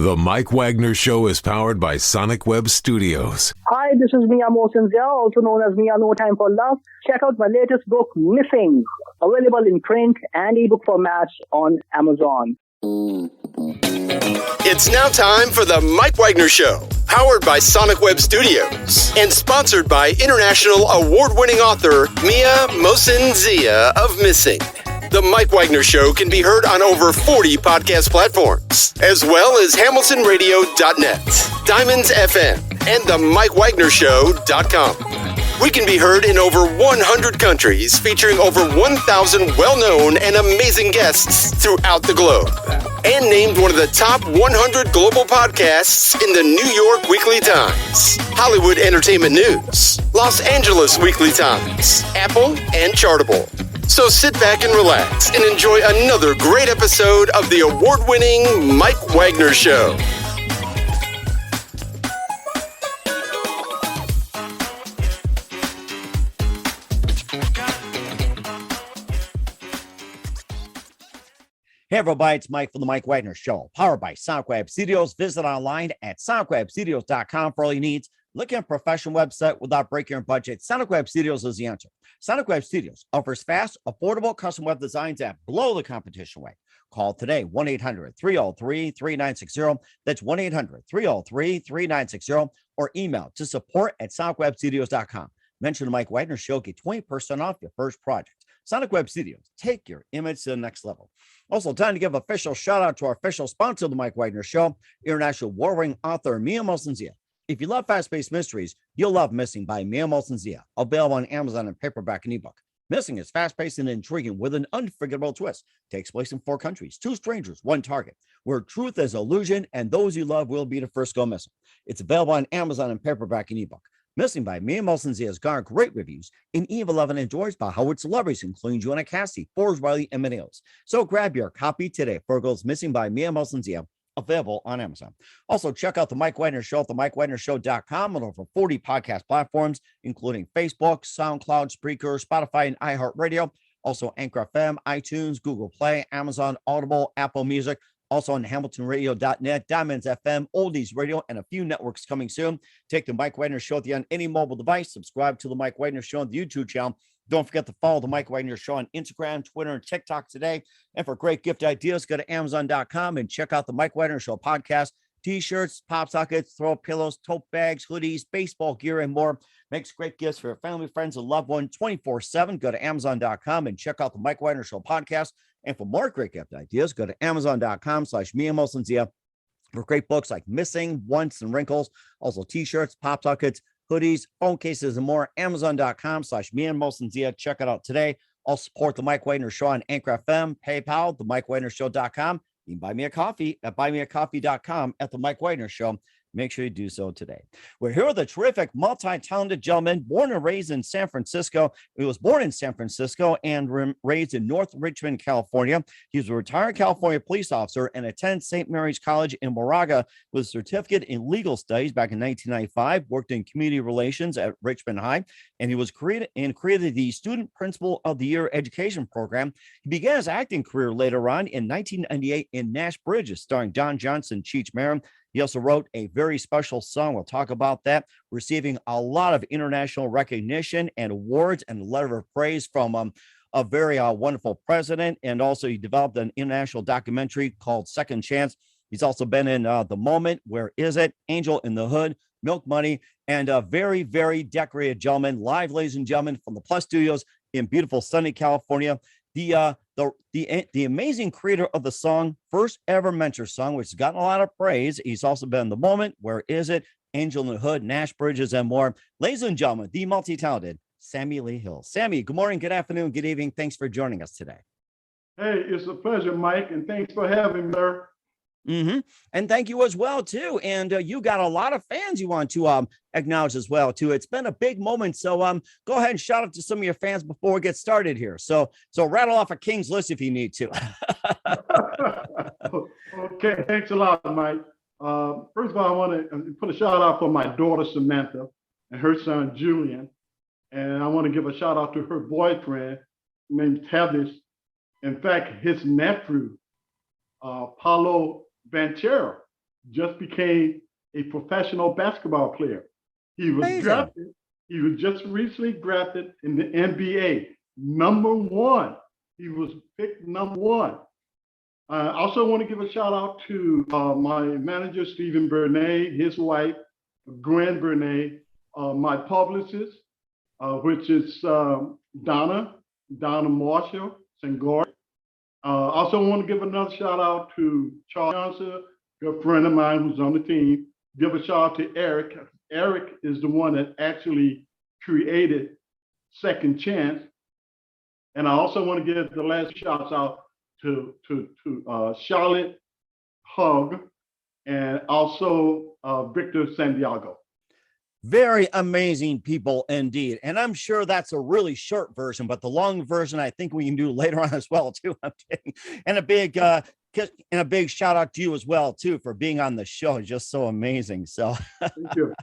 The Mike Wagner Show is powered by Sonic Web Studios. Hi, this is Mia Mosinzia, also known as Mia No Time for Love. Check out my latest book, Missing, available in print and ebook formats on Amazon. It's now time for the Mike Wagner Show, powered by Sonic Web Studios and sponsored by international award-winning author Mia Mosinzia of Missing. The Mike Wagner Show can be heard on over 40 podcast platforms, as well as HamiltonRadio.net, Diamonds FM, and the MikeWagnerShow.com. We can be heard in over 100 countries, featuring over 1,000 well-known and amazing guests throughout the globe. And named one of the top 100 global podcasts in the New York Weekly Times, Hollywood Entertainment News, Los Angeles Weekly Times, Apple, and Chartable. So sit back and relax and enjoy another great episode of the award-winning Mike Wagner Show. Hey everybody, it's Mike from the Mike Wagner Show, powered by Sonic Web Studios. Visit online at sonicwebstudios.com for all your needs. Look at a professional website without breaking your budget. Sonic Web Studios is the answer. Sonic Web Studios offers fast, affordable custom web designs that blow the competition away. Call today, 1-800-303-3960. That's 1-800-303-3960. Or email to support@sonicwebstudios.com. Mention the Mike Wagner Show, get 20% off your first project. Sonic Web Studios, take your image to the next level. Also, time to give official shout out to our official sponsor of the Mike Wagner Show, international war-winning author Mia Mosinzia. If you love fast-paced mysteries, you'll love Missing by Mia Mosinzia, available on Amazon in paperback and ebook. Missing is fast-paced and intriguing with an unforgettable twist. Takes place in 4 countries, 2 strangers, 1 target, where truth is illusion and those you love will be the first go missing. It's available on Amazon in paperback and ebook. Missing by Mia Mosinzia has garnered great reviews and even loved and enjoyed by Howard celebrities, including Joanna Cassidy, Forbes Riley, and many others. So grab your copy today for Girls Missing by Mia Mosinzia, available on Amazon. Also, check out the Mike Wagner Show at themikewagnershow.com on over 40 podcast platforms, including Facebook, SoundCloud, Spreaker, Spotify, and iHeartRadio. Also, Anchor FM, iTunes, Google Play, Amazon, Audible, Apple Music. Also on HamiltonRadio.net, Diamonds FM, Oldies Radio, and a few networks coming soon. Take the Mike Wagner Show on any mobile device. Subscribe to the Mike Wagner Show on the YouTube channel. Don't forget to follow the Mike Wagner Show on Instagram, Twitter, and TikTok today. And for great gift ideas, go to Amazon.com and check out the Mike Wagner Show podcast. T-shirts, pop sockets, throw pillows, tote bags, hoodies, baseball gear, and more. Makes great gifts for your family, friends, and loved ones 24/7. Go to Amazon.com and check out the Mike Wagner Show podcast. And for more great gift ideas, go to Amazon.com/Mia Mosinzia for great books like Missing, Once, and Wrinkles. Also T-shirts, pop sockets, hoodies, phone cases, and more. Amazon.com/Mia Mosinzia. Check it out today. I'll support the Mike Wagner Show on Anchor FM, PayPal, themikewagnershow.com. You can buy me a coffee at buymeacoffee.com at the Mike Wagner Show. Make sure you do so today. We're here with a terrific, multi-talented gentleman, born and raised in San Francisco. He was born in San Francisco and raised in North Richmond, California. He was a retired California police officer and attended St. Mary's College in Moraga with a certificate in legal studies back in 1995, worked in community relations at Richmond High, and he was created the Student Principal of the Year education program. He began his acting career later on in 1998 in Nashbridges, starring donjohnson, cheechmarin. He also wrote a very special song. We'll talk about that, receiving a lot of international recognition and awards and a letter of praise from a very wonderful president. And also he developed an international documentary called Second Chance. He's also been in The Moment, Where Is It, Angel in the Hood, Milk Money, and a very, very decorated gentleman, live, ladies and gentlemen, from the Plus Studios in beautiful sunny California. The amazing creator of the song First Ever Mentor Song, which has gotten a lot of praise. He's also been in The Moment, Where Is It, Angel in the Hood, Nashbridges, and more. Ladies and gentlemen, the multi-talented Sammie Lee Hill. Sammie, good morning, good afternoon, good evening. Thanks for joining us today. Hey, it's a pleasure, Mike, and thanks for having me, sir. And thank you as well, too. And you got a lot of fans you want to acknowledge as well, too. It's been a big moment. So go ahead and shout out to some of your fans before we get started here. So rattle off a King's list if you need to. Okay, thanks a lot, Mike. First of all, I want to put a shout out for my daughter, Samantha, and her son, Julian. And I want to give a shout out to her boyfriend named Tavis. In fact, his nephew, Paulo Banchero, just became a professional basketball player. He was Amazing. drafted. He was just recently drafted in the NBA, number one. He was picked number one. I also want to give a shout out to my manager, Stephen Bernay, his wife, Gwen Bernay, my publicist, which is Donna Marshall Sangor. Also want to give another shout out to Charles Johnson, a good friend of mine who's on the team. Give a shout out to Eric. Eric is the one that actually created Second Chance. And I also want to give the last shouts out to Charlotte Hug and also Victor Santiago. Very amazing people indeed. And I'm sure that's a really short version, but the long version I think we can do later on as well too. I'm kidding. And a big shout out to you as well too for being on the show. It's just so amazing. So thank you.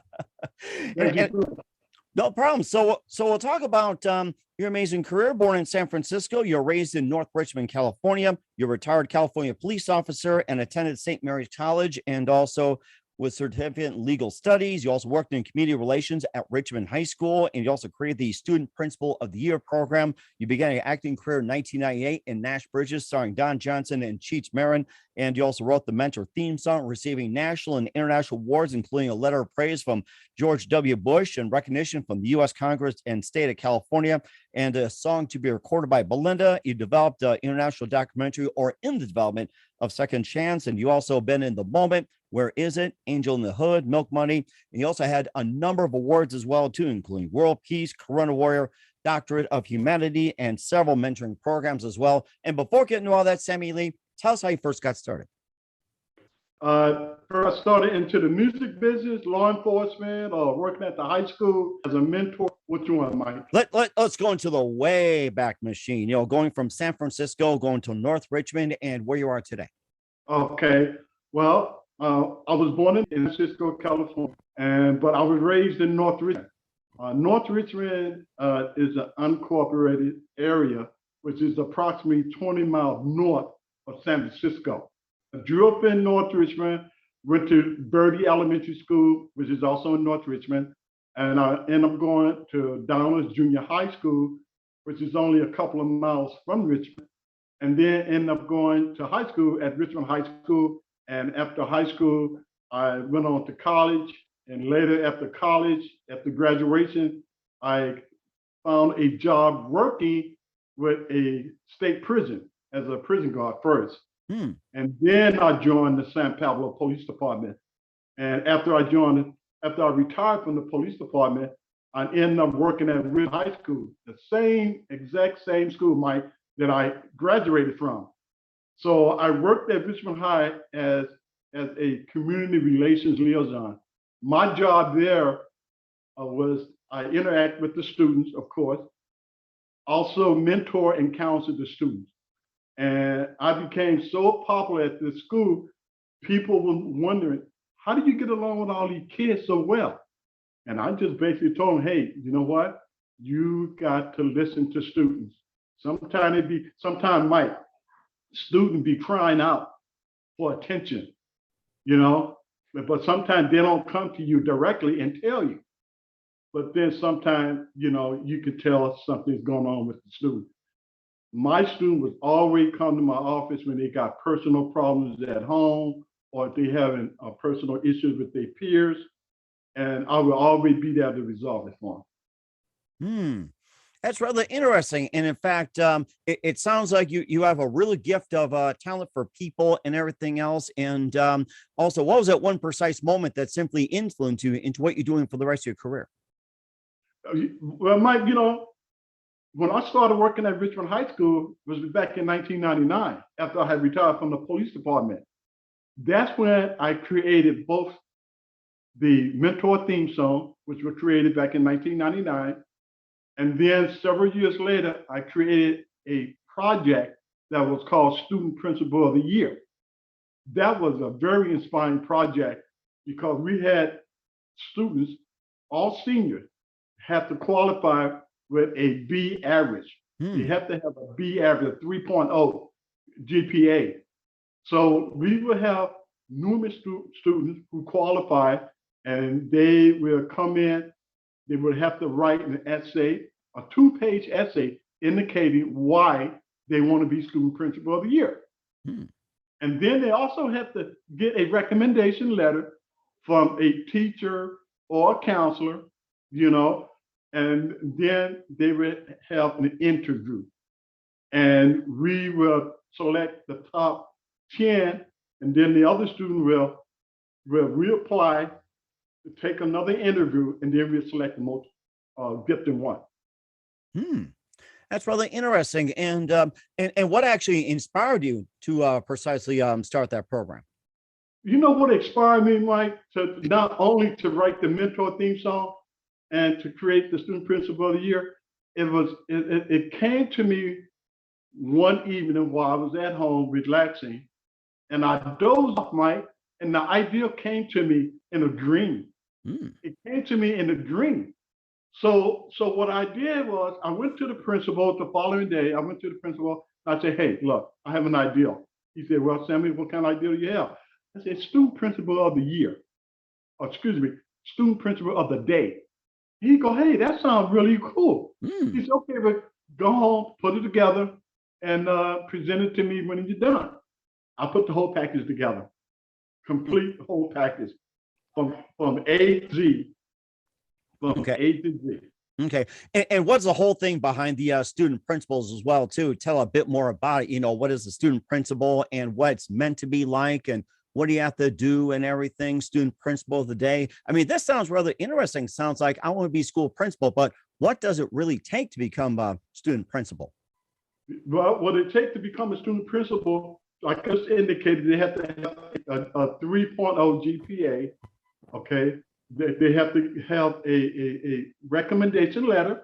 No problem. So we'll talk about your amazing career. Born in San Francisco, you're raised in North Richmond, California. You're a retired California police officer and attended St. Mary's College and also with certificate in legal studies. You also worked in community relations at Richmond High School, and you also created the Student Principal of the Year program. You began your acting career in 1998 in Nashbridges, starring Don Johnson and cheechmarin, and you also wrote the Mentor theme song, receiving national and international awards, including a letter of praise from George W. Bush and recognition from the U.S. Congress and state of California, and a song to be recorded by Belinda. You developed an international documentary, or in the development of Second Chance, and you also been in The Moment, Where Is It, Angel in the Hood, Milk Money, and you also had a number of awards as well too, including World Peace, Corona Warrior, Doctorate of Humanity, and several mentoring programs as well. And before getting to all that, Sammie Lee, tell us how you first got started. First, I started into the music business, law enforcement, or working at the high school as a mentor. What you want, Mike? Let's go into the way back machine, going from San Francisco, going to North Richmond, and where you are today. Okay. Well, I was born in San Francisco, California, but I was raised in North Richmond. North Richmond is an unincorporated area, which is approximately 20 miles north of San Francisco. I grew up in North Richmond, went to Birdie Elementary School, which is also in North Richmond, and I ended up going to Downers Junior High School, which is only a couple of miles from Richmond, and then ended up going to high school at Richmond High School. And after high school, I went on to college, and later after college, after graduation, I found a job working with a state prison as a prison guard first. And then I joined the San Pablo Police Department. And after I retired from the police department, I ended up working at Richmond High School, the exact same school, Mike, that I graduated from. So I worked at Richmond High as a community relations liaison. My job there was I interact with the students, of course, also mentor and counsel the students. And I became so popular at this school, people were wondering, how do you get along with all these kids so well? And I just basically told them, hey, you know what? You got to listen to students. Sometimes Mike, students be crying out for attention, but sometimes they don't come to you directly and tell you. But then sometimes, you could tell something's going on with the student. My student would always come to my office when they got personal problems at home, or if they having personal issues with their peers, and I will always be there to resolve it for them. That's rather interesting. And in fact, it sounds like you have a really gift of talent for people and everything else. And also, what was that one precise moment that simply influenced you into what you're doing for the rest of your career? Well, Mike, when I started working at Richmond High School, it was back in 1999, after I had retired from the police department. That's when I created both the Mentor theme song, which was created back in 1999, and then several years later, I created a project that was called Student Principal of the Year. That was a very inspiring project because we had students, all seniors, have to qualify with a B average. You have to have a B average, 3.0 GPA. So we would have numerous students who qualify, and they will come in. They would have to write an essay, a 2-page essay indicating why they want to be student principal of the year. And then they also have to get a recommendation letter from a teacher or a counselor, and then they will have an interview. And we will select the top 10, and then the other student will reapply to take another interview, and then we'll select the most gifted one. That's really interesting. And what actually inspired you to precisely start that program? You know what inspired me, Mike, to not only to write the mentor theme song and to create the student principal of the year. It came to me one evening while I was at home relaxing, and I dozed off, Mike, and the idea came to me in a dream. It came to me in a dream. So what I did was I went to the principal the following day. I went to the principal and I said, hey, look, I have an idea. He said, well, Sammie, what kind of idea do you have? I said, student principal of the year. Or excuse me, student principal of the day. He go, hey, that sounds really cool. He said, okay, but go home, put it together, and present it to me when you're done. I put the whole package together, complete whole package from A to Z. From A to Z. Okay. And what's the whole thing behind the student principals as well, too? Tell a bit more about it. What is the student principal and what it's meant to be like, and what do you have to do and everything? Student principal of the day. I mean, this sounds rather interesting. Sounds like I want to be school principal, but what does it really take to become a student principal? Well, what it takes to become a student principal, like I just indicated, they have to have a 3.0 GPA, okay? They have to have a recommendation letter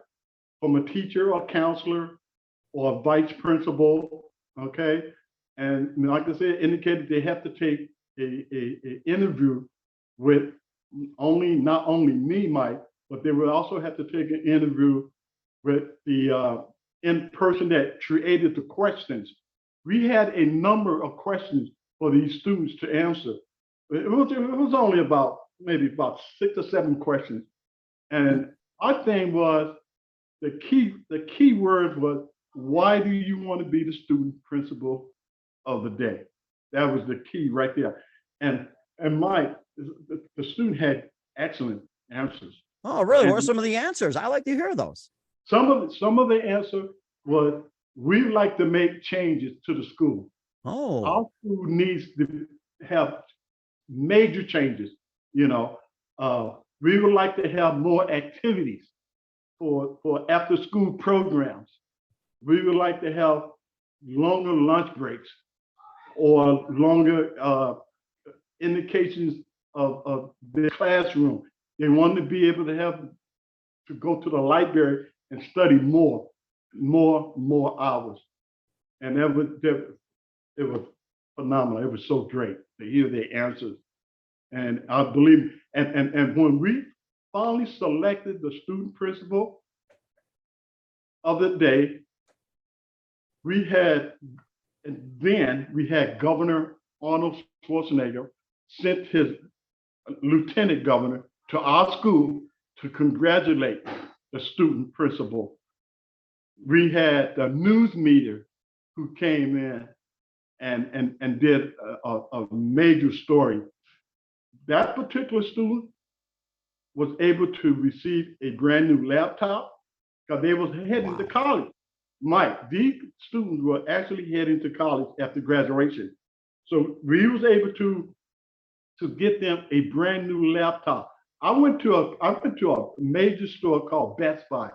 from a teacher or counselor or a vice principal, okay? And like I said, indicated they have to take a interview with not only me, Mike, but they will also have to take an interview with the person that created the questions. We had a number of questions for these students to answer. It was only maybe about 6 or 7 questions. And our thing was, the key word was, why do you want to be the student principal of the day? That was the key right there. And Mike, the student had excellent answers. Oh, really? What are some of the answers? I like to hear those. Some of the answer was, we like to make changes to the school. Oh. Our school needs to have major changes. We would like to have more activities for after school programs. We would like to have longer lunch breaks or longer indications of the classroom. They want to be able to go to the library and study more hours. And it was phenomenal. It was so great to hear their answers. And I believe, and when we finally selected the student principal of the day, we had Governor Arnold Schwarzenegger sent his lieutenant governor to our school to congratulate the student principal. We had the news meter who came in and did a major story. That particular student was able to receive a brand new laptop because they was heading to college. Mike, these students were actually heading to college after graduation. So we was able to get them a brand new laptop. I went to a major store called Best Buy,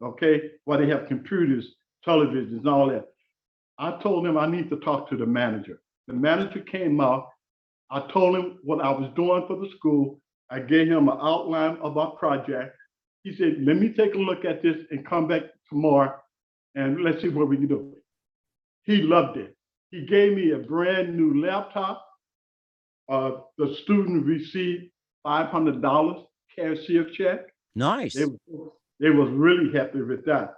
okay, where they have computers, televisions, and all that. I told them I need to talk to the manager. The manager came out. I told him what I was doing for the school. I gave him an outline of our project. He said, let me take a look at this and come back tomorrow and let's see what we can do. He loved it. He gave me a brand new laptop. The student received $500 cashier check. Nice. They was really happy with that.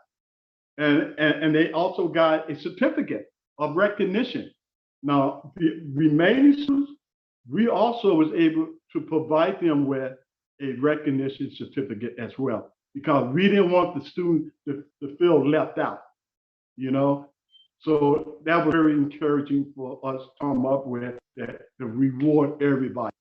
And they also got a certificate of recognition. Now, the remaining students, we also was able to provide them with a recognition certificate as well, because we didn't want the student to feel left out, you know. So that was very encouraging for us to come up with that to reward everybody.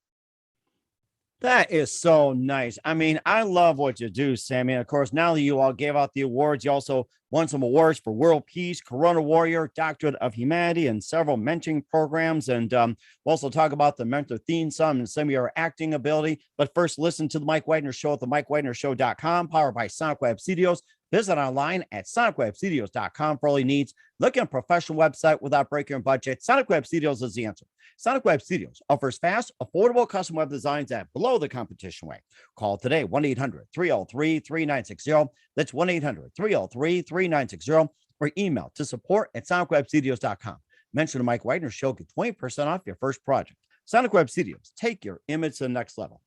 That is so nice. I mean, I love what you do, Sammie. And of course, now that you all gave out the awards, you also won some awards for World Peace, Corona Warrior, Doctorate of Humanity, and several mentoring programs. And we'll also talk about the mentor theme song and some of your acting ability. But first, listen to the Mike Wagner Show at the MikeWagnerShow.com, powered by Sonic Web Studios. Visit online at sonicwebstudios.com for all your needs. Look at a professional website without breaking your budget. Sonic Web Studios is the answer. Sonic Web Studios offers fast, affordable custom web designs at below the competition rate. Call today, 1-800-303-3960. That's 1-800-303-3960. Or email to support@sonicwebstudios.com. Mention the Mike Wagner Show, get 20% off your first project. Sonic Web Studios, take your image to the next level.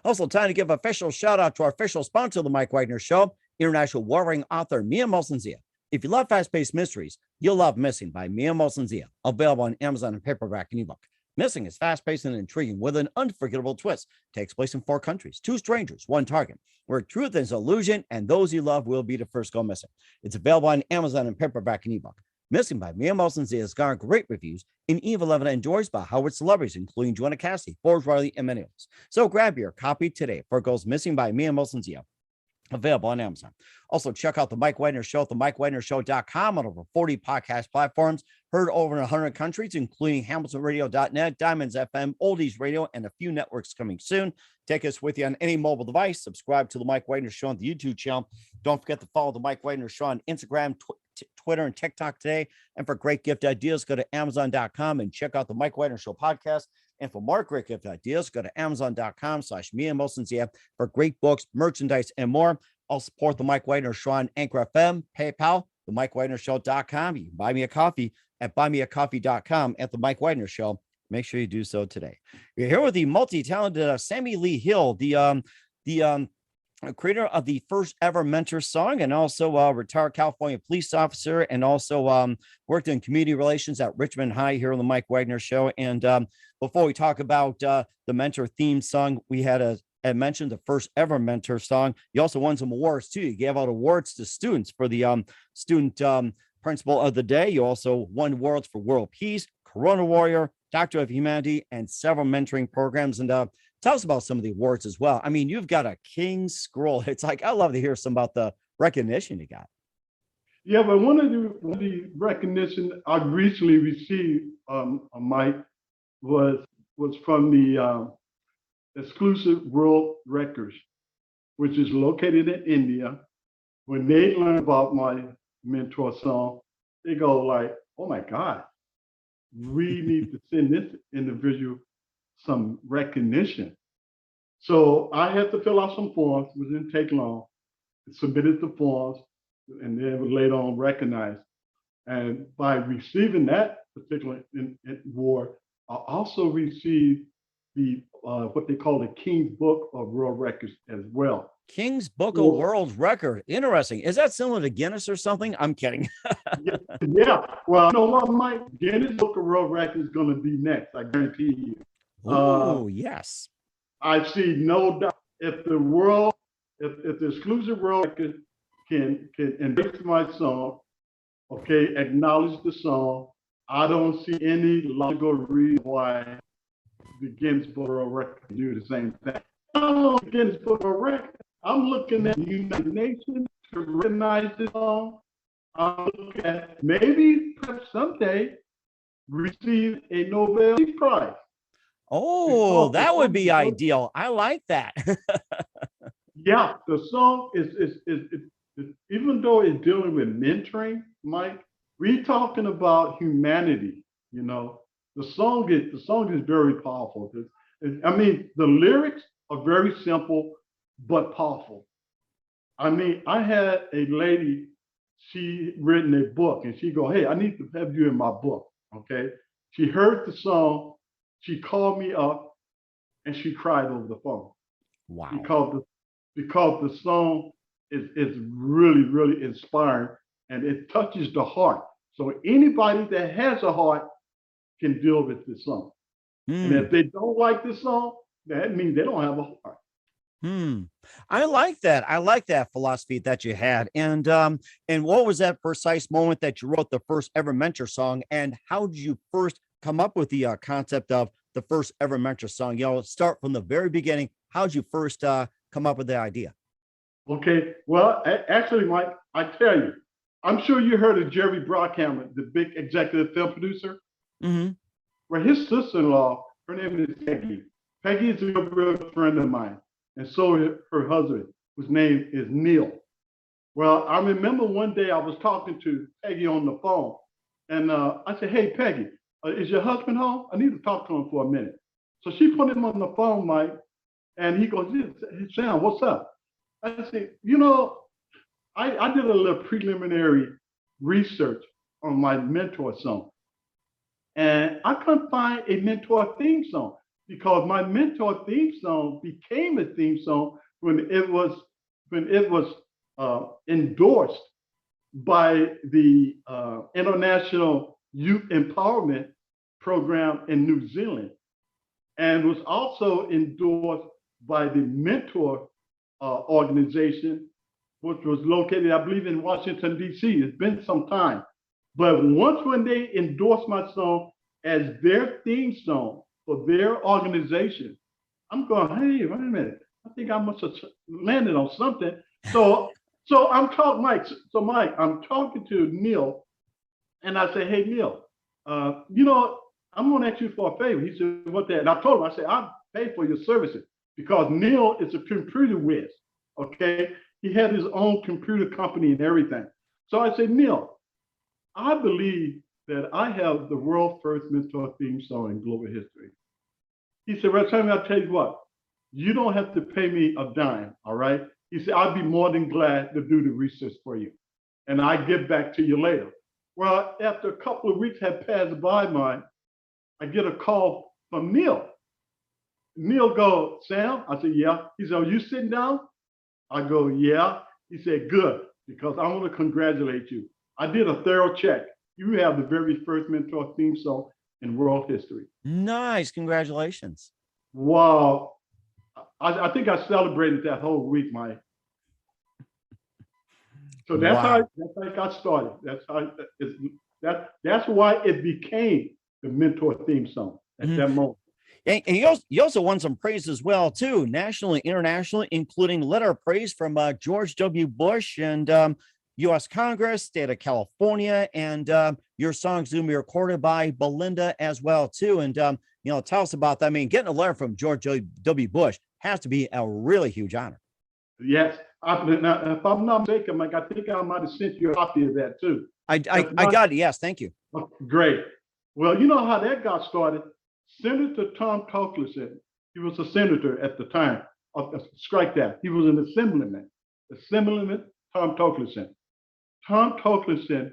Also, time to give an official shout out to our official sponsor of the Mike Wagner Show, international warring author Mia Molson-Zia. If you love fast-paced mysteries, you'll love Missing by Mia Molson-Zia, available on Amazon in paperback and ebook. Missing is fast-paced and intriguing with an unforgettable twist. Takes place in 4 countries, 2 strangers, 1 target, where truth is illusion and those you love will be the first go missing. It's available on Amazon in paperback and ebook. Missing by Mia Molson-Zia has garnered great reviews and even loved and enjoyed by Howard celebrities, including Joanna Cassidy, Forbes Riley, and many others. So grab your copy today for it goes Missing by Mia Molson-Zia, available on Amazon. Also, check out the Mike Wagner Show at the MikeWagnerShow.com on over 40 podcast platforms, heard over in 100 countries, including HamiltonRadio.net, Diamonds FM, Oldies Radio, and a few networks coming soon. Take us with you on any mobile device. Subscribe to the Mike Wagner Show on the YouTube channel. Don't forget to follow the Mike Wagner Show on Instagram, Twitter, and TikTok today. And for great gift ideas, go to Amazon.com and check out the Mike Wagner Show podcast. And for more great gift ideas, go to Amazon.com/Mia Molson-Zia for great books, merchandise, and more. I'll support the Mike Wagner Show on Anchor FM, PayPal, the MikeWagnerShow.com. You can buy me a coffee at buymeacoffee.com at the Mike Wagner Show. Make sure you do so today. You're here with the multi-talented Sammie Lee Hill, the creator of the first ever mentor song, and also a retired California police officer, and also worked in community relations at Richmond High here on the Mike Wagner Show. And before we talk about the mentor theme song, we had mentioned the first ever mentor song. You also won some awards too. You gave out awards to students for the student principal of the day. You also won awards for World Peace, Corona Warrior, Doctor of Humanity, and several mentoring programs. And tell us about some of the awards as well. I mean, you've got a king's scroll. It's like, I love to hear some about the recognition you got. Yeah, but one of the recognition I recently received, Mike, was from the Exclusive World Records, which is located in India. When they learn about my mentor song, they go like, oh my God, we need to send this individual some recognition. So I had to fill out some forms. It didn't take long. Submitted the forms, and then was later on recognized. And by receiving that particular award, I also received the what they call the King's Book of World Records as well. King's Book of World Record. Interesting. Is that similar to Guinness or something? I'm kidding. Yeah. Well, you know what, Mike? Guinness Book of World Records is going to be next. I guarantee you. Oh, yes. I see no doubt. If the Exclusive World Record can embrace my song, okay, acknowledge the song, I don't see any logical reason why the Guinness Book of World Records can do the same thing. I don't know the Guinness Book of World Records. I'm looking at the United Nations to recognize this song. I'm looking at maybe perhaps someday receive a Nobel Peace Prize. Oh, that would be ideal. I like that. Yeah, the song is even though it's dealing with mentoring, Mike, we're talking about humanity. You know, the song is very powerful. I mean, the lyrics are very simple but powerful. I mean, I had a lady, she written a book, and she go, "Hey, I need to have you in my book." Okay, she heard the song, she called me up, and she cried over the phone. Wow! Because the song is really, really inspiring, and it touches the heart. So anybody that has a heart can deal with this song. And if they don't like this song, that means they don't have a heart. I like that. I like that philosophy that you had. And what was that precise moment that you wrote the first ever mentor song? And how did you first come up with the concept of the first ever mentor song? You know, start from the very beginning. How did you first come up with the idea? Okay. Well, actually, Mike, I tell you, I'm sure you heard of Jerry Bruckheimer, the big executive film producer. Well, his sister-in-law, her name is Peggy. Peggy is a real friend of mine. And so her husband, whose name is Neil. Well, I remember one day I was talking to Peggy on the phone, and I said, "Hey, Peggy, is your husband home? I need to talk to him for a minute." So she put him on the phone, Mike, and he goes, "Hey, Sam, what's up?" I said, "You know, I did a little preliminary research on my mentor song, and I couldn't find a mentor theme song. Because my mentor theme song became a theme song when it was endorsed by the International Youth Empowerment Program in New Zealand, and was also endorsed by the Mentor organization, which was located, I believe, in Washington, D.C. It's been some time. But once when they endorsed my song as their theme song for their organization, I'm going, hey, wait a minute. I think I must have landed on something. So I'm talking, Mike. So Mike, I'm talking to Neil, and I say, hey, Neil, you know, I'm going to ask you for a favor. He said, what that? And I told him, I said, I'll pay for your services, because Neil is a computer whiz. Okay, he had his own computer company and everything. So I said, Neil, I believe that I have the world's first mentor theme song in global history. He said, well, Sammie, I'll tell you what, you don't have to pay me a dime, all right? He said, I'll be more than glad to do the research for you, and I get back to you later. Well, after a couple of weeks had passed by, I get a call from Neil. Neil goes, Sam? I said, yeah. He said, are you sitting down? I go, yeah. He said, good, because I want to congratulate you. I did a thorough check. You have the very first mentor theme song in world history. Nice. Congratulations. Wow. I think I celebrated that whole week, Mike. So that's how it got started. That's why it became the mentor theme song at that moment. And you also won some praise as well, too, nationally, internationally, including letter of praise from George W. Bush and U.S. Congress, state of California, and your songs will be recorded by Belinda as well, too. And, you know, tell us about that. I mean, getting a letter from George W. Bush has to be a really huge honor. Yes. If I'm not mistaken, Mike, I think I might have sent you a copy of that, too. I got it. Yes. Thank you. Great. Well, you know how that got started. Senator Tom Torkelson, he was a senator at the time. Strike that. He was an assemblyman. Assemblyman Tom Torkelson. Tom Torkelson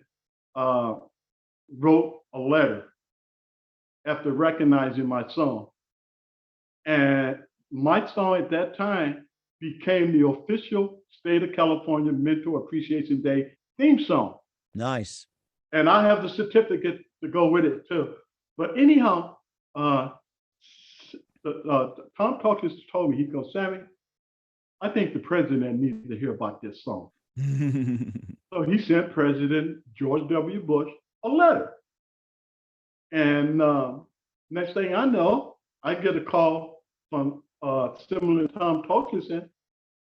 wrote a letter after recognizing my song. And my song at that time became the official State of California Mentor Appreciation Day theme song. Nice. And I have the certificate to go with it, too. But anyhow, Tom Torkelson told me, he goes, Sammie, I think the president needs to hear about this song. So he sent President George W. Bush a letter. And next thing I know, I get a call from similar Tom Torkelson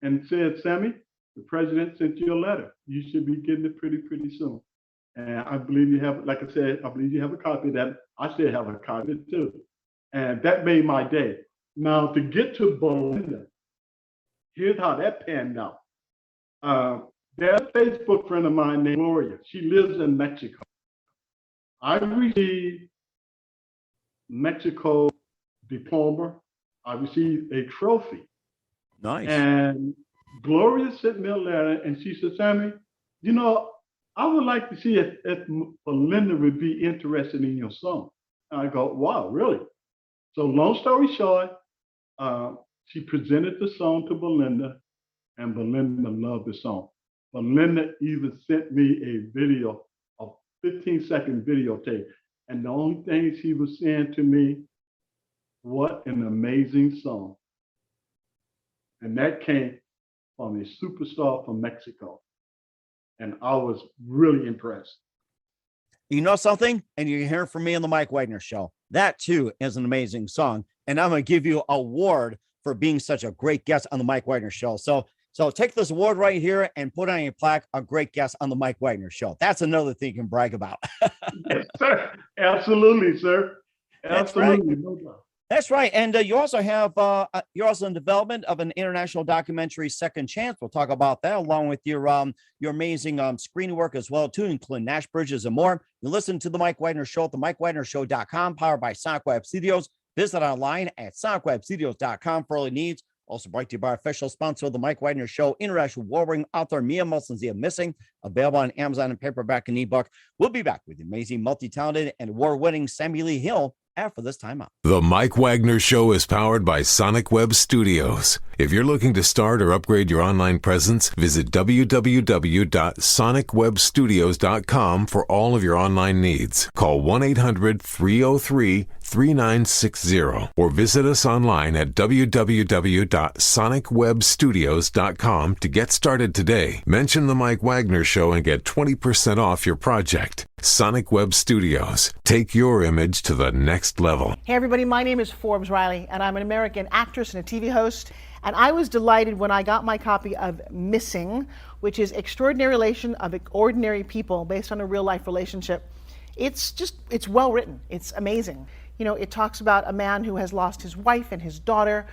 and said, Sammie, the president sent you a letter. You should be getting it pretty soon. And I believe you have, like I said, I believe you have a copy of that. I still have a copy of it too. And that made my day. Now, to get to Belinda, here's how that panned out. There's a Facebook friend of mine named Gloria. She lives in Mexico. I received Mexico diploma. I received a trophy. Nice. And Gloria sent me a letter and she said, Sammie, you know, I would like to see if Belinda would be interested in your song. And I go, wow, really? So long story short, she presented the song to Belinda, and Belinda loved the song. Belinda even sent me a video, a 15-second videotape. And the only thing she was saying to me, what an amazing song. And that came from a superstar from Mexico. And I was really impressed. You know something? And you're hearing from me on the Mike Wagner Show. That too is an amazing song. And I'm going to give you an award for being such a great guest on the Mike Wagner Show. So take this award right here and put on your plaque, a great guest on the Mike Wagner Show. That's another thing you can brag about. Yes, sir. Absolutely, sir. Absolutely. That's right. That's right. And you also have, you're also in development of an international documentary, Second Chance. We'll talk about that along with your amazing screen work as well, too, including Nashbridges and more. You listen to the Mike Wagner Show at the MikeWagnerShow.com, powered by Sonic Web Studios. Visit online at sonicwebstudios.com for all your needs. Also brought to you by our official sponsor of the Mike Wagner Show, international award-winning author Mia Molson-Zia Missing, available on Amazon and paperback and ebook. We'll be back with the amazing, multi-talented, and award-winning Sammie Lee Hill after this time out. The Mike Wagner Show is powered by Sonic Web Studios. If you're looking to start or upgrade your online presence, visit www.sonicwebstudios.com for all of your online needs. Call 1-800-303-3960 or visit us online at www.sonicwebstudios.com to get started today. Mention the Mike Wagner Show and get 20% off your project. Sonic Web Studios. Take your image to the next level. Hey everybody, my name is Forbes Riley and I'm an American actress and a TV host. And I was delighted when I got my copy of Missing, which is Extraordinary Relation of Ordinary People based on a real life relationship. It's well written. It's amazing. You know, it talks about a man who has lost his wife and his daughter,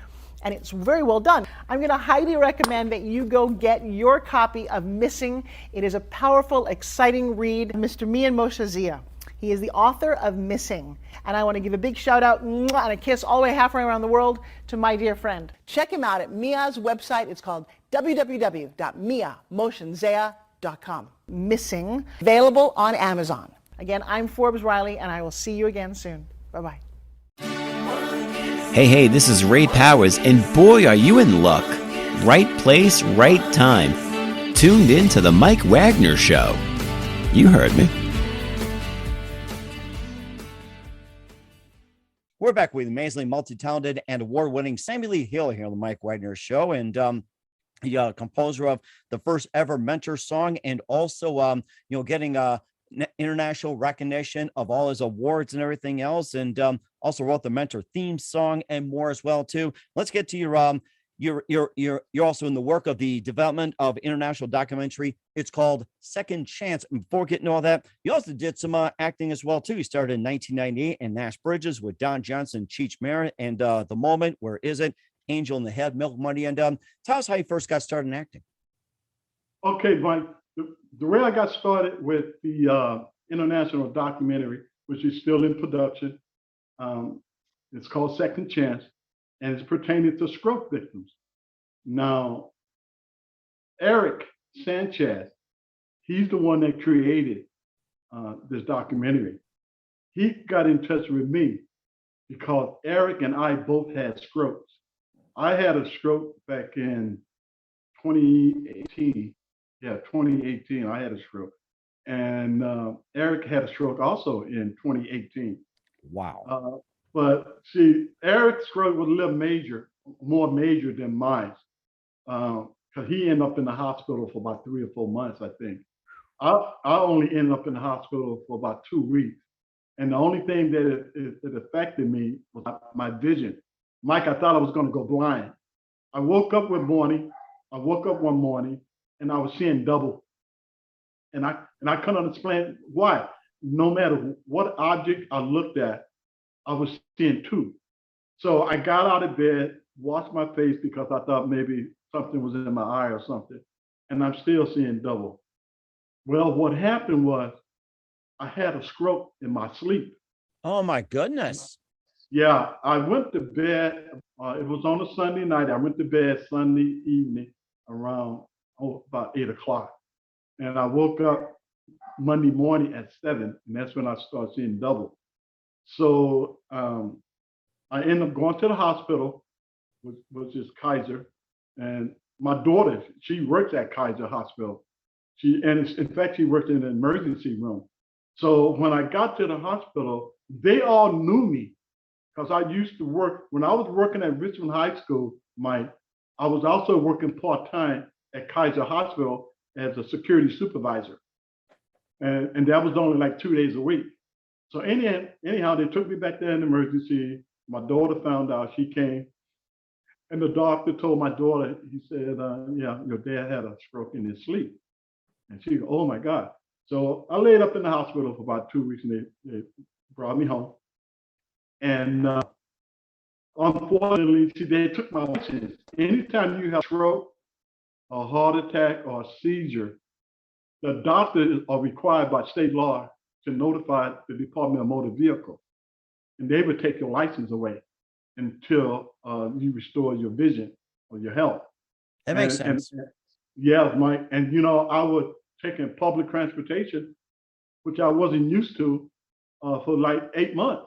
and it's very well done. I'm going to highly recommend that you go get your copy of Missing. It is a powerful, exciting read. Mr. Mian Moshe-Zia. He is the author of Missing. And I want to give a big shout out and a kiss all the way halfway around the world to my dear friend. Check him out at Mia's website. It's called www.miamoshenzea.com. Missing, available on Amazon. Again, I'm Forbes Riley, and I will see you again soon. Bye-bye. Hey, this is Ray Powers, and boy, are you in luck. Right place, right time. Tuned in to the Mike Wagner Show. You heard me. We're back with amazingly multi-talented and award-winning Sammie Lee Hill here on the Mike Wagner Show, and the composer of the first ever Mentor song, and also getting international recognition of all his awards and everything else, and also wrote the Mentor theme song and more as well too. Let's get to your you're also in the work of the development of international documentary. It's called Second Chance. And before getting to all that, you also did some acting as well too. You started in 1998 in Nashbridges with donjohnson, cheechmarin, and The Moment, Where Is It, Angel in the Head, Milk Money, and tell us how you first got started in acting. Okay, Mike. The way I got started with the international documentary, which is still in production, it's called Second Chance, and it's pertaining to stroke victims. Now, Eric Sanchez, he's the one that created this documentary. He got in touch with me because Eric and I both had strokes. I had a stroke back in 2018. Yeah, 2018, I had a stroke. And Eric had a stroke also in 2018. Wow. But see, Eric's stroke was a little more major than mine, because he ended up in the hospital for about 3 or 4 months, I think. I only ended up in the hospital for about 2 weeks. And the only thing that it affected me was my vision. Mike, I thought I was going to go blind. I woke up one morning, and I was seeing double. And I couldn't explain why. No matter what object I looked at, I was seeing two. So I got out of bed, washed my face because I thought maybe something was in my eye or something, and I'm still seeing double. Well, what happened was I had a stroke in my sleep. Oh my goodness. Yeah, I went to bed. It was on a Sunday night. I went to bed Sunday evening around about 8 o'clock. And I woke up Monday morning at 7, and that's when I started seeing double. So I ended up going to the hospital, which is Kaiser. And my daughter, she works at Kaiser Hospital. In fact, she worked in the emergency room. So when I got to the hospital, they all knew me. because I used to work, when I was working at Richmond High School, Mike, I was also working part-time at Kaiser Hospital as a security supervisor. And that was only like 2 days a week. So anyhow, they took me back there in emergency. My daughter found out. She came, and the doctor told my daughter, he said, yeah, your dad had a stroke in his sleep. And she go, oh my God. So I laid up in the hospital for about 2 weeks, and they brought me home. And unfortunately, they took my license. Anytime you have a stroke, a heart attack, or a seizure, the doctors are required by state law to notify the Department of Motor Vehicle, and they would take your license away until you restore your vision or your health. That makes sense. Yeah, Mike. And I was taking public transportation, which I wasn't used to, for like 8 months.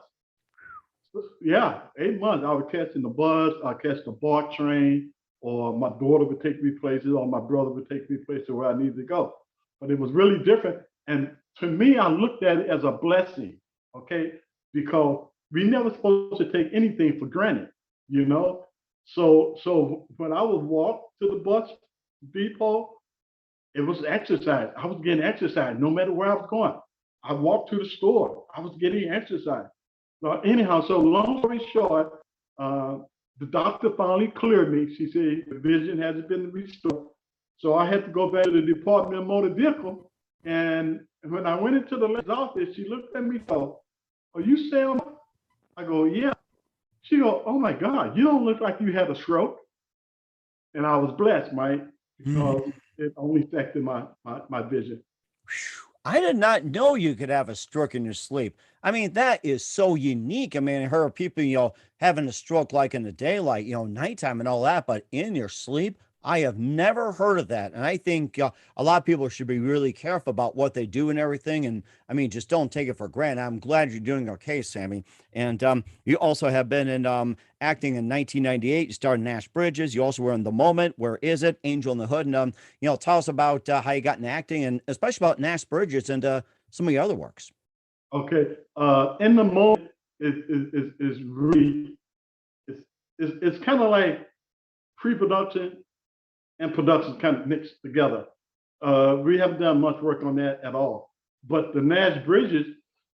Yeah, 8 months. I would catch in the bus, I'd catch the BART train, or my daughter would take me places, or my brother would take me places where I needed to go. But it was really different. And to me, I looked at it as a blessing, okay? Because we never supposed to take anything for granted, So when I would walk to the bus depot, it was exercise. I was getting exercise no matter where I was going. I walked to the store. I was getting exercise. So anyhow, so long story short, the doctor finally cleared me. She said the vision hasn't been restored. So I had to go back to the Department of Motor Vehicle. And when I went into the lady's office, she looked at me and go, are you Sam? I go, yeah. She go, oh my God, you don't look like you had a stroke. And I was blessed, Mike, because it only affected my vision. I did not know you could have a stroke in your sleep. I mean, that is so unique. I mean, I heard people, having a stroke like in the daylight, nighttime and all that, but in your sleep, I have never heard of that. And I think a lot of people should be really careful about what they do and everything. And I mean, just don't take it for granted. I'm glad you're doing okay, Sammie. And you also have been in acting in 1998. You starred in Nashbridges. You also were in The Moment, Where Is It, Angel in the Hood. And, tell us about how you got into acting, and especially about Nashbridges and some of your other works. Okay. In The Moment is really, it's kind of like pre-production and production kind of mixed together. We haven't done much work on that at all. But the Nashbridges,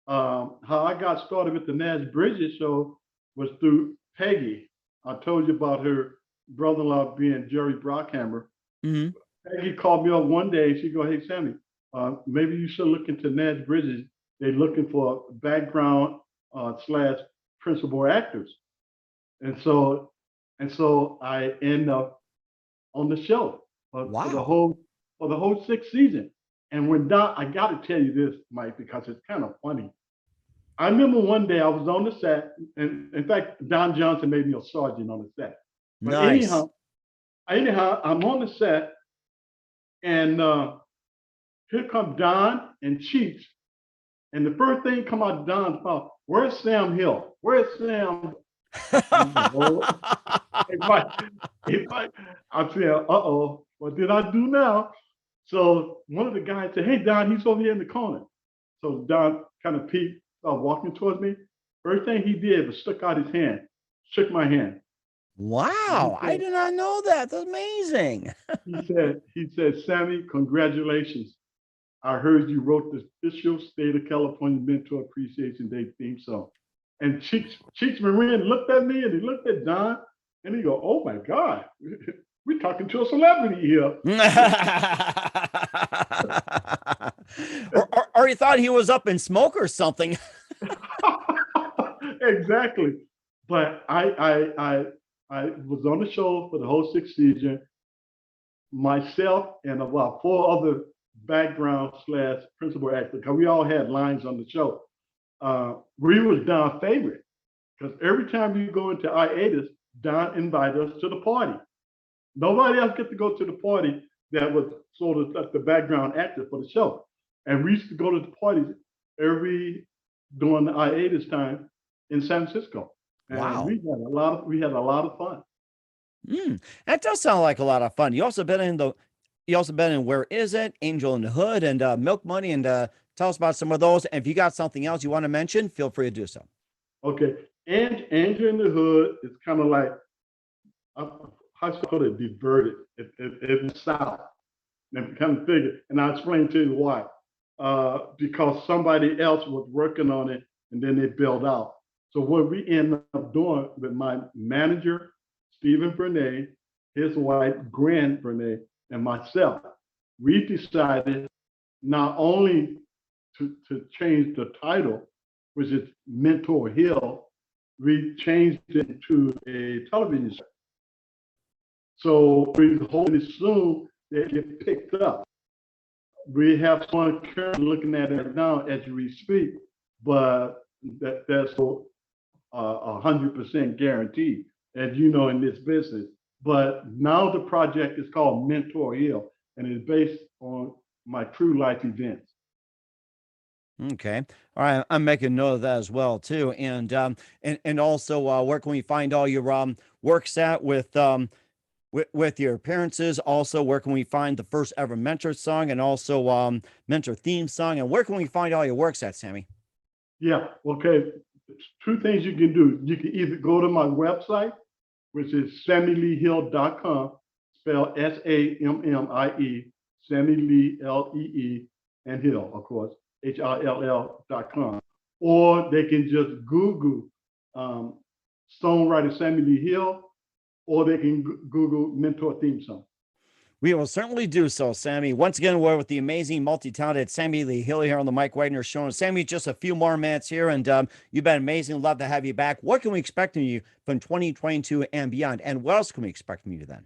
how I got started with the Nashbridges show was through Peggy. I told you about her brother-in-law being Jerry Brockhammer. Mm-hmm. Peggy called me up one day. She go, hey, Sammie, maybe you should look into Nashbridges. They're looking for background / principal actors. And so I end up on the show for the whole 6th season. And when Don, I got to tell you this, Mike, because it's kind of funny. I remember one day I was on the set, and in fact, Don Johnson made me a sergeant on the set. But nice. anyhow, I'm on the set, and here come Don and Cheech, and the first thing come out of Don's mouth, where's Sam Hill? Where's Sam? I'm saying, uh-oh, what did I do now? So one of the guys said, hey, Don, he's over here in the corner. So Don kind of peeked, walking towards me. First thing he did was stuck out his hand, shook my hand. Wow, said, I did not know that. That's amazing. he said, Sammie, congratulations. I heard you wrote the official State of California Mentor Appreciation Day theme song. And cheechmarin looked at me, and he looked at Don, and he go, oh my God, we're talking to a celebrity here. or he thought he was up in smoke or something. Exactly. But I was on the show for the whole 6th season. Myself and about 4 other background / principal actors, because we all had lines on the show. We was Don's favorite, because every time you go into hiatus, Don invited us to the party. Nobody else get to go to the party that was sort of like the background actor for the show. And we used to go to the parties during the hiatus time in San Francisco. And wow. We had a lot of fun. That does sound like a lot of fun. You also been in Where Is It, Angel in the Hood, and Milk Money, and tell us about some of those. And if you got something else you want to mention, feel free to do so. Okay. Andrew in the Hood is kind of like, how should I put it, diverted. It's south. And kind of figure, and I'll explain to you why. Because somebody else was working on it, and then they built out. So what we ended up doing with my manager, Stephen Bernay, his wife, Gran Bernay, and myself, we decided not only to change the title, which is Mentor Hill, we changed it to a television show. So we're hoping soon they get picked up. We have someone currently looking at it now as we speak, but that's 100% guaranteed, as you know, in this business. But now the project is called Mentor Hill, and it's based on my true life events. Okay. All right. I'm making note of that as well too. And also where can we find all your works at with your appearances? Also, where can we find the first ever mentor song and also mentor theme song? And where can we find all your works at, Sammie? Yeah. Okay. Two things you can do. You can either go to my website, which is sammieleehill.com, spelled SAMMIE, Sammie Lee, LEE, and Hill, of course, HILL.com. Or they can just Google songwriter Sammie Lee Hill, or they can Google mentor theme song. We will certainly do so, Sammie. Once again, we're with the amazing, multi-talented Sammie Lee Hill here on the Mike Wagner Show. And Sammie, just a few more minutes here, and you've been amazing. Love to have you back. What can we expect from you from 2022 and beyond? And what else can we expect from you then?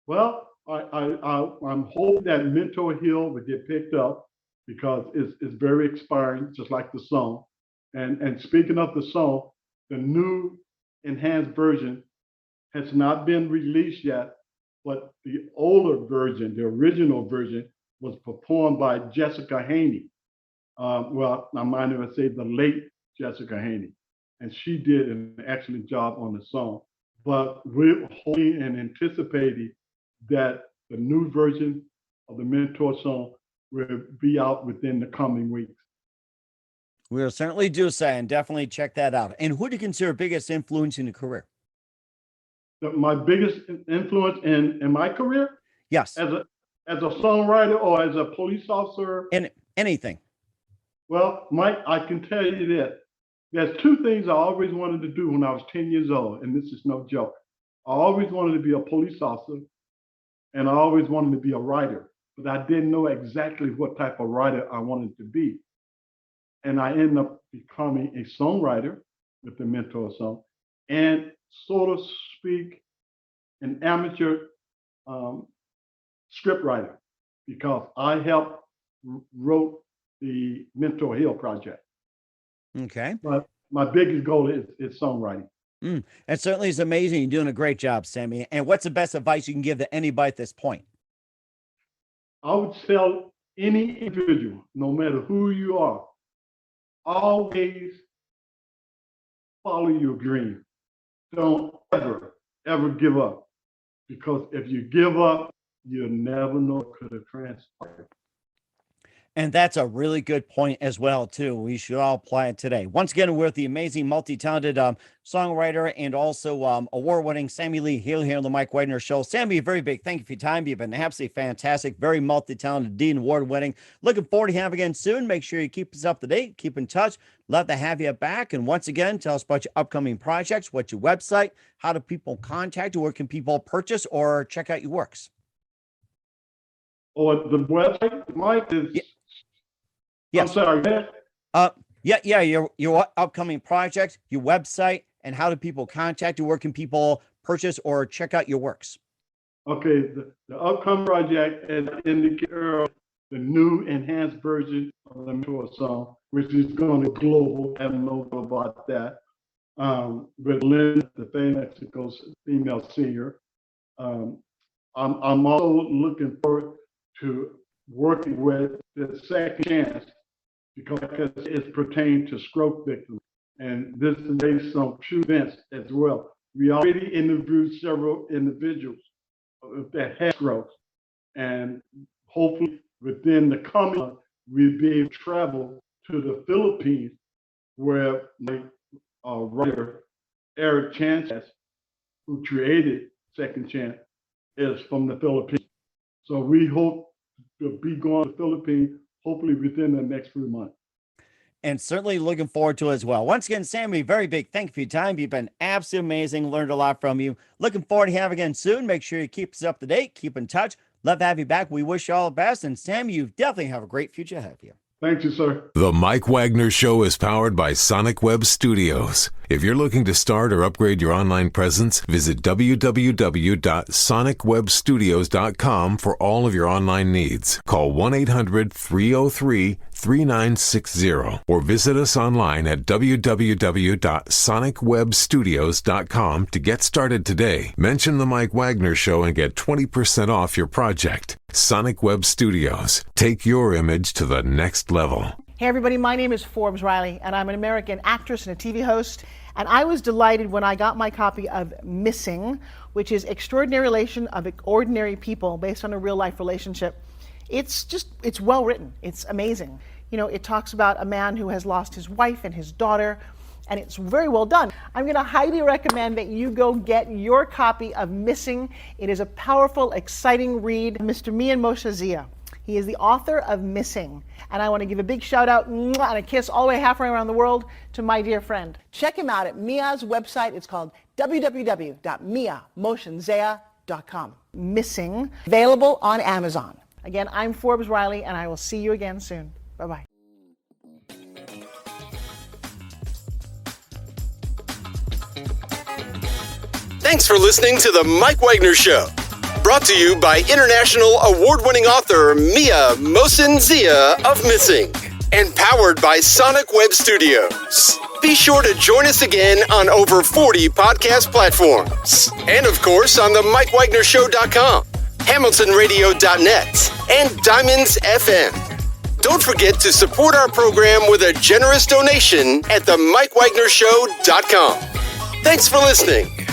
Well, I'm hoping that Mentor Hill will get picked up because it's very inspiring, just like the song. And speaking of the song, the new enhanced version has not been released yet, but the older version, the original version, was performed by Jessica Haney. Well, I might even say the late Jessica Haney. And she did an excellent job on the song. But we're hoping and anticipating that the new version of the Mentor song will be out within the coming weeks. We'll certainly do so, and definitely check that out. And who do you consider biggest influence in your career? My biggest influence in my career? Yes. As a songwriter or as a police officer? And anything. Well, Mike, I can tell you this. There's two things I always wanted to do when I was 10 years old, and this is no joke. I always wanted to be a police officer, and I always wanted to be a writer, but I didn't know exactly what type of writer I wanted to be. And I ended up becoming a songwriter with the Mentor song, and so to speak, an amateur script writer, because I helped wrote the Mentor Hill project. Okay. But my biggest goal is songwriting. It certainly is amazing. You're doing a great job, Sammie. And what's the best advice you can give to anybody at this point? I would tell any individual, no matter who you are, always follow your dream. Don't ever give up. Because if you give up, you'll never know what could have transpired. And that's a really good point as well, too. We should all apply it today. Once again, we're with the amazing, multi-talented songwriter and also award-winning Sammie Lee Hill here on the Mike Wagner Show. Sammie, a very big thank you for your time. You've been absolutely fantastic, very multi-talented, Dean Award-winning. Looking forward to having you again soon. Make sure you keep us up to date, keep in touch. Love to have you back. And once again, tell us about your upcoming projects, what's your website, how do people contact you, where can people purchase or check out your works? Or the website, Mike, is... Yeah. Yes. I'm sorry. Your upcoming project, your website, and how do people contact you? Where can people purchase or check out your works? Okay, the upcoming project, as indicated earlier, the new enhanced version of the Mentor song, which is going to global. I don't know about that. With Lynn, the Mexico's female singer. I'm also looking forward to working with the Second Chance, because it pertains to stroke victims. And this is based on true events as well. We already interviewed several individuals that had strokes. And hopefully within the coming month, we'll be able to travel to the Philippines, where my writer Eric Chance, who created Second Chance, is from the Philippines. So we hope to be going to the Philippines hopefully within the next few months. And certainly looking forward to it as well. Once again, Sammie, very big thank you for your time. You've been absolutely amazing. Learned a lot from you. Looking forward to having you again soon. Make sure you keep us up to date. Keep in touch. Love to have you back. We wish you all the best. And Sammie, you definitely have a great future ahead of you. Thank you, sir. The Mike Wagner Show is powered by Sonic Web Studios. If you're looking to start or upgrade your online presence, visit www.sonicwebstudios.com for all of your online needs. Call 1-800-303-3960 or visit us online at www.sonicwebstudios.com to get started today. Mention the Mike Wagner Show and get 20% off your project. Sonic Web Studios. Take your image to the next level. Hey everybody, my name is Forbes Riley, and I'm an American actress and a TV host. And I was delighted when I got my copy of Missing, which is Extraordinary Relation of Ordinary People based on a real life relationship. It's well written. It's amazing. You know, it talks about a man who has lost his wife and his daughter, and it's very well done. I'm going to highly recommend that you go get your copy of Missing. It is a powerful, exciting read. Mr. Mian Moshe Zia. He is the author of Missing. And I want to give a big shout out and a kiss all the way halfway around the world to my dear friend. Check him out at Mia's website. It's called www.miamotionzea.com. Missing, available on Amazon. Again, I'm Forbes Riley, and I will see you again soon. Bye-bye. Thanks for listening to The Mike Wagner Show. Brought to you by international award-winning author Mia Mohsen-Zia of Missing. And powered by Sonic Web Studios. Be sure to join us again on over 40 podcast platforms. And of course on the MikeWagnerShow.com, HamiltonRadio.net, and Diamonds FM. Don't forget to support our program with a generous donation at the MikeWagnerShow.com. Thanks for listening.